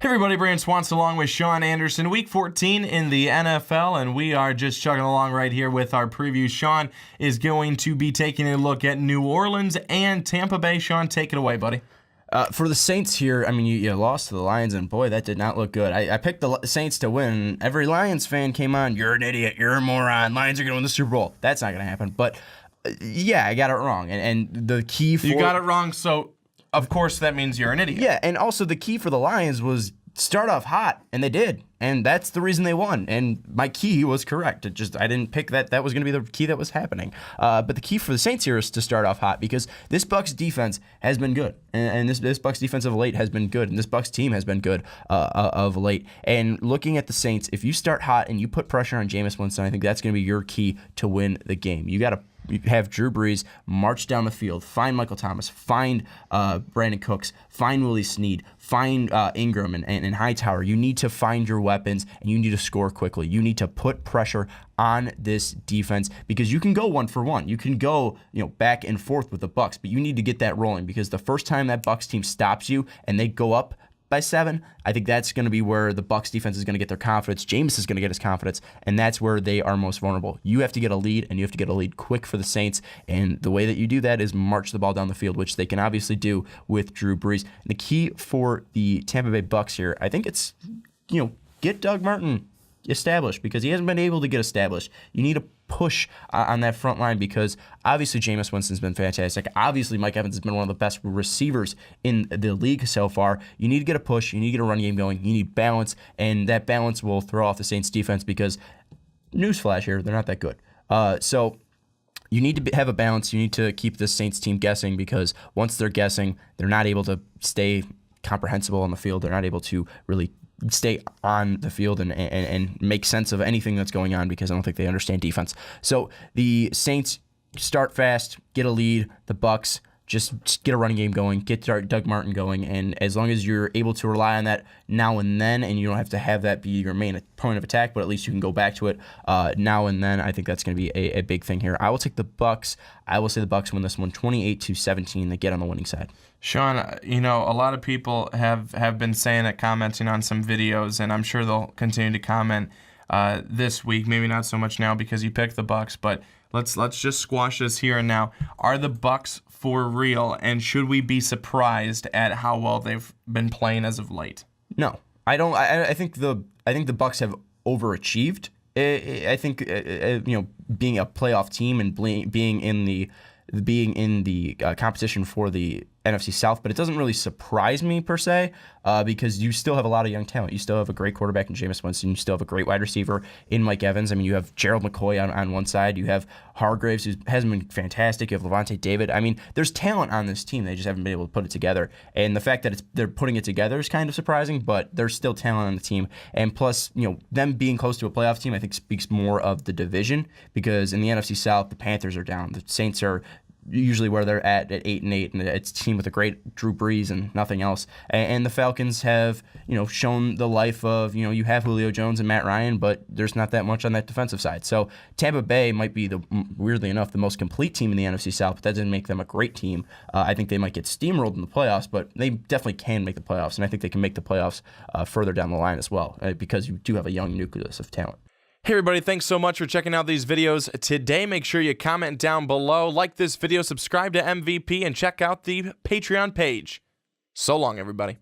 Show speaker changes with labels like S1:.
S1: Hey everybody, Brandon Swanson along with Sean Anderson. Week 14 in the NFL, and we are just chugging along right here with our preview. Sean is going to be taking a look at New Orleans and Tampa Bay. Sean, take it away, buddy.
S2: For the Saints here, I mean, you lost to the Lions, and boy, that did not look good. I picked the Saints to win. Every Lions fan came on, you're an idiot, you're a moron, Lions are going to win the Super Bowl. That's not going to happen. But, yeah, I got it wrong. And the key for...
S1: You got it wrong, so... Of course, that means you're an idiot.
S2: Yeah, and also the key for the Lions was start off hot, and they did. And that's the reason they won. And my key was correct. I didn't pick that. That was going to be the key that was happening. But the key for the Saints here is to start off hot because this Bucs defense has been good. And this Bucs defense of late has been good. And this Bucs team has been good of late. And looking at the Saints, if you start hot and you put pressure on Jameis Winston, I think that's going to be your key to win the game. You got to have Drew Brees march down the field, find Michael Thomas, find Brandon Cooks, find Willie Snead, find Ingram and Hightower. You need to find your weapons, and you need to score quickly. You need to put pressure on this defense because you can go 1-for-1. You can go back and forth with the Bucs, but you need to get that rolling because the first time that Bucs team stops you and they go up by 7, I think that's going to be where the Bucs defense is going to get their confidence. Jameis is going to get his confidence, and that's where they are most vulnerable. You have to get a lead, and you have to get a lead quick for the Saints, and the way that you do that is march the ball down the field, which they can obviously do with Drew Brees. And the key for the Tampa Bay Bucs here, I think it's, get Doug Martin established because he hasn't been able to get established. You need to push on that front line because obviously Jameis Winston's been fantastic. Obviously Mike Evans has been one of the best receivers in the league so far. You need to get a push. You need to get a run game going. You need balance, and that balance will throw off the Saints defense because, newsflash here, they're not that good. So you need to have a balance. You need to keep the Saints team guessing because once they're guessing, they're not able to stay comprehensible on the field. They're not able to really stay on the field and make sense of anything that's going on because I don't think they understand defense. So the Saints start fast, get a lead. The Bucs just get a running game going, get Doug Martin going, and as long as you're able to rely on that now and then, and you don't have to have that be your main point of attack, but at least you can go back to it now and then, I think that's going to be a big thing here. I will take the Bucs. I will say the Bucs win this one 28-17. They get on the winning side.
S1: Sean, a lot of people have been saying it, commenting on some videos, and I'm sure they'll continue to comment this week. Maybe not so much now because you picked the Bucs, but let's just squash this here and now. Are the Bucs for real, and should we be surprised at how well they've been playing as of late?
S2: No, I don't. I think the Bucs have overachieved. I think being a playoff team and being in the competition for the NFC South, but it doesn't really surprise me per se because you still have a lot of young talent. You still have a great quarterback in Jameis Winston. You still have a great wide receiver in Mike Evans. I mean, you have Gerald McCoy on one side. You have Hargraves, who hasn't been fantastic. You have Levante David. I mean, there's talent on this team. They just haven't been able to put it together. And the fact that they're putting it together is kind of surprising, but there's still talent on the team. And plus, them being close to a playoff team, I think speaks more of the division because in the NFC South, the Panthers are down. The Saints are usually where they're at 8-8, and it's a team with a great Drew Brees and nothing else. And the Falcons have, shown the life of, you have Julio Jones and Matt Ryan, but there's not that much on that defensive side. So Tampa Bay might be weirdly enough, the most complete team in the NFC South, but that doesn't make them a great team. I think they might get steamrolled in the playoffs, but they definitely can make the playoffs, and I think they can make the playoffs further down the line as well because you do have a young nucleus of talent.
S1: Hey everybody, thanks so much for checking out these videos today. Make sure you comment down below, like this video, subscribe to MVP, and check out the Patreon page. So long, everybody.